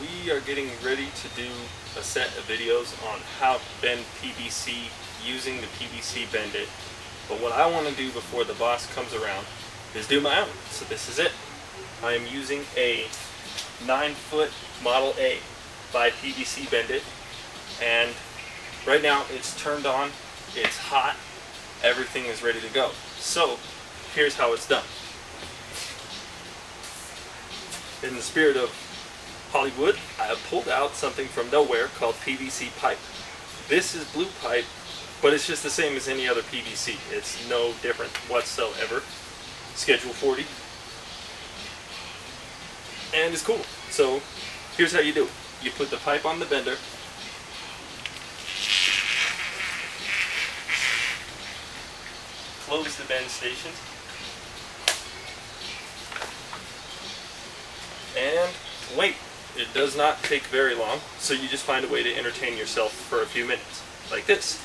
we are getting ready to do a set of videos on how to bend PVC using the PVC Bend It. But what I want to do before the boss comes around is do my own. So this is it. I am using a 9-foot Model A by PVC Bend It, and right now it's turned on, it's hot, everything is ready to go. So here's how it's done. In the spirit of Hollywood, I have pulled out something from nowhere called PVC pipe. This is blue pipe, but it's just the same as any other PVC. It's no different whatsoever. Schedule 40. And it's cool. So here's how you do it. You put the pipe on the bender. Close the bend station. And wait. It does not take very long, so you just find a way to entertain yourself for a few minutes, like this.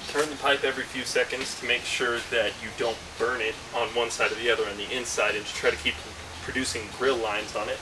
Turn the pipe every few seconds to make sure that you don't burn it on one side or the other on the inside, and to try to keep producing grill lines on it.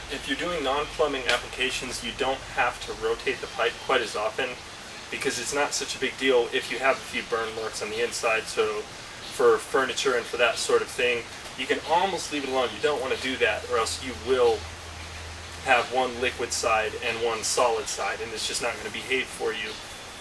If you're doing non-plumbing applications, you don't have to rotate the pipe quite as often because it's not such a big deal if you have a few burn marks on the inside. So for furniture and for that sort of thing, you can almost leave it alone. You don't want to do that, or else you will have one liquid side and one solid side, and it's just not going to behave for you.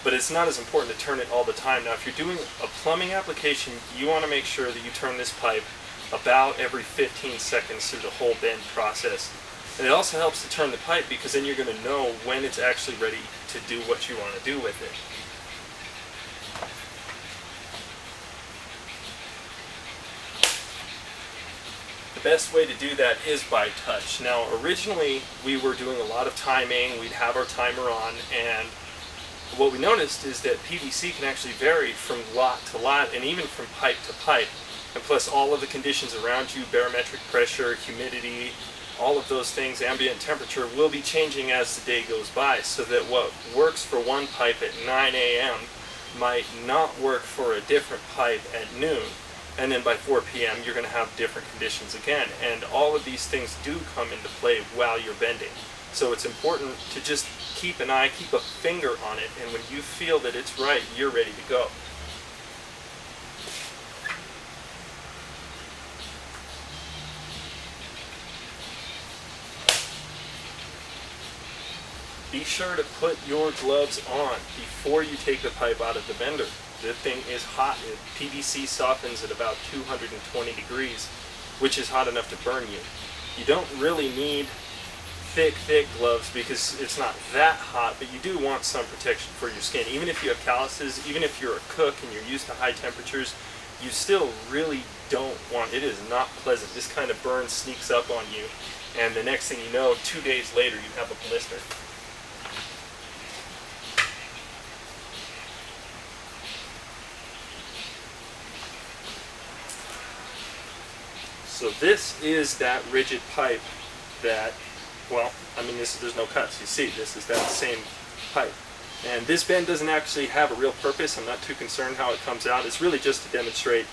But it's not as important to turn it all the time. Now, if you're doing a plumbing application, you want to make sure that you turn this pipe about every 15 seconds through the whole bend process. And it also helps to turn the pipe because then you're going to know when it's actually ready to do what you want to do with it. The best way to do that is by touch. Now, originally we were doing a lot of timing. We'd have our timer on, and what we noticed is that PVC can actually vary from lot to lot and even from pipe to pipe. And plus all of the conditions around you, barometric pressure, humidity, all of those things, ambient temperature, will be changing as the day goes by, so that what works for one pipe at 9 a.m. might not work for a different pipe at noon. And then by 4 p.m. you're going to have different conditions again. And all of these things do come into play while you're bending. So it's important to just keep an eye, keep a finger on it, and when you feel that it's right, you're ready to go. Be sure to put your gloves on before you take the pipe out of the bender. The thing is hot. PVC softens at about 220 degrees, which is hot enough to burn you. You don't really need thick gloves because it's not that hot, but you do want some protection for your skin. Even if you have calluses, even if you're a cook and you're used to high temperatures, you still really don't want, it is not pleasant. This kind of burn sneaks up on you, and the next thing you know, 2 days later, you have a blister. So this is that rigid pipe that, well, I mean, there's no cuts. You see, this is that same pipe. And this bend doesn't actually have a real purpose. I'm not too concerned how it comes out. It's really just to demonstrate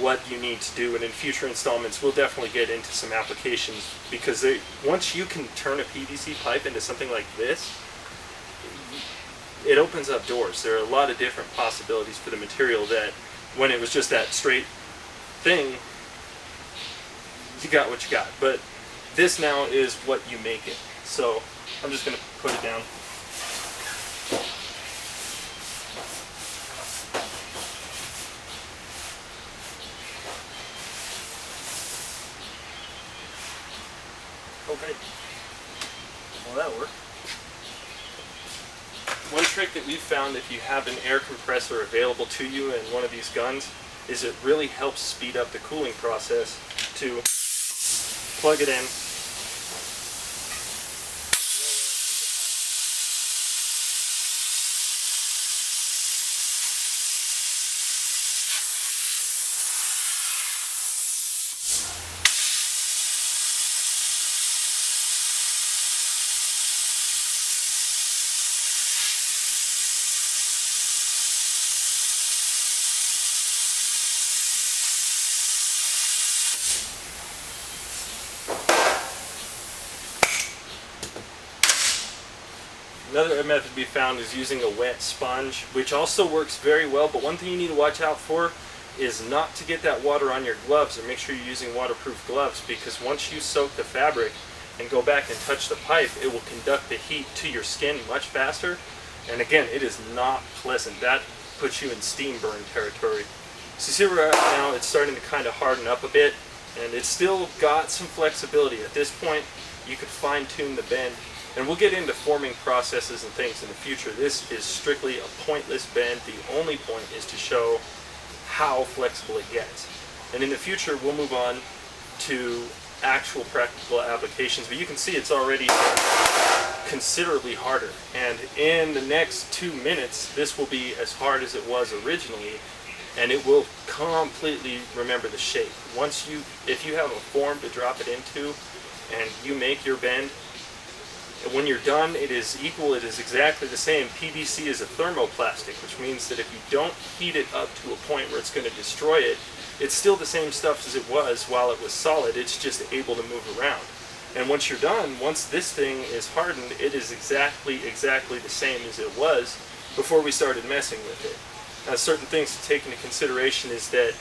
what you need to do. And in future installments, we'll definitely get into some applications, because once you can turn a PVC pipe into something like this, it opens up doors. There are a lot of different possibilities for the material that, when it was just that straight thing, you got what you got. But this now is what you make it. So I'm just going to put it down. Okay. Well, that worked. Once trick that we've found if you have an air compressor available to you in one of these guns is it really helps speed up the cooling process to plug it in. Another method to be found is using a wet sponge, which also works very well, but one thing you need to watch out for is not to get that water on your gloves, and make sure you're using waterproof gloves, because once you soak the fabric and go back and touch the pipe, it will conduct the heat to your skin much faster, and again, it is not pleasant. That puts you in steam burn territory. So see where right now it's starting to kind of harden up a bit, and it's still got some flexibility. At this point, you could fine-tune the bend. And we'll get into forming processes and things in the future. This is strictly a pointless bend. The only point is to show how flexible it gets. And in the future, we'll move on to actual practical applications. But you can see it's already considerably harder. And in the next 2 minutes, this will be as hard as it was originally, and it will completely remember the shape. If you have a form to drop it into, and you make your bend, when you're done, it is equal, it is exactly the same. PVC is a thermoplastic, which means that if you don't heat it up to a point where it's going to destroy it, it's still the same stuff as it was while it was solid. It's just able to move around. And once you're done, once this thing is hardened, it is exactly the same as it was before we started messing with it. Now, certain things to take into consideration is that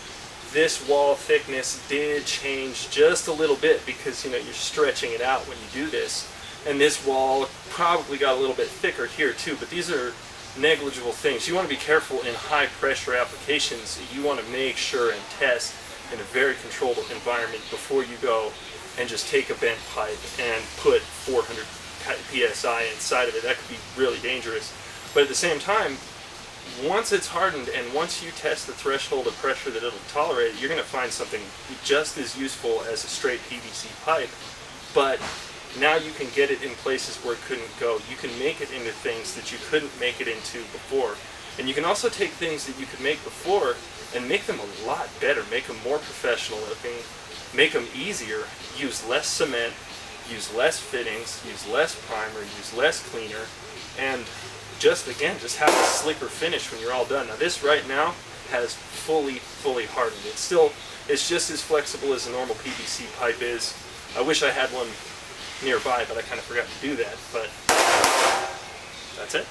this wall thickness did change just a little bit, because you're stretching it out when you do this. And this wall probably got a little bit thicker here too, but these are negligible things. You want to be careful in high pressure applications. You want to make sure and test in a very controlled environment before you go and just take a bent pipe and put 400 psi inside of it. That could be really dangerous. But at the same time, once it's hardened and once you test the threshold of pressure that it'll tolerate, you're going to find something just as useful as a straight PVC pipe. But now you can get it in places where it couldn't go. You can make it into things that you couldn't make it into before. And you can also take things that you could make before and make them a lot better, make them more professional looking, make them easier, use less cement, use less fittings, use less primer, use less cleaner, and just have a slicker finish when you're all done. Now this right now has fully hardened. It's just as flexible as a normal PVC pipe is. I wish I had one nearby, but I kind of forgot to do that, but that's it.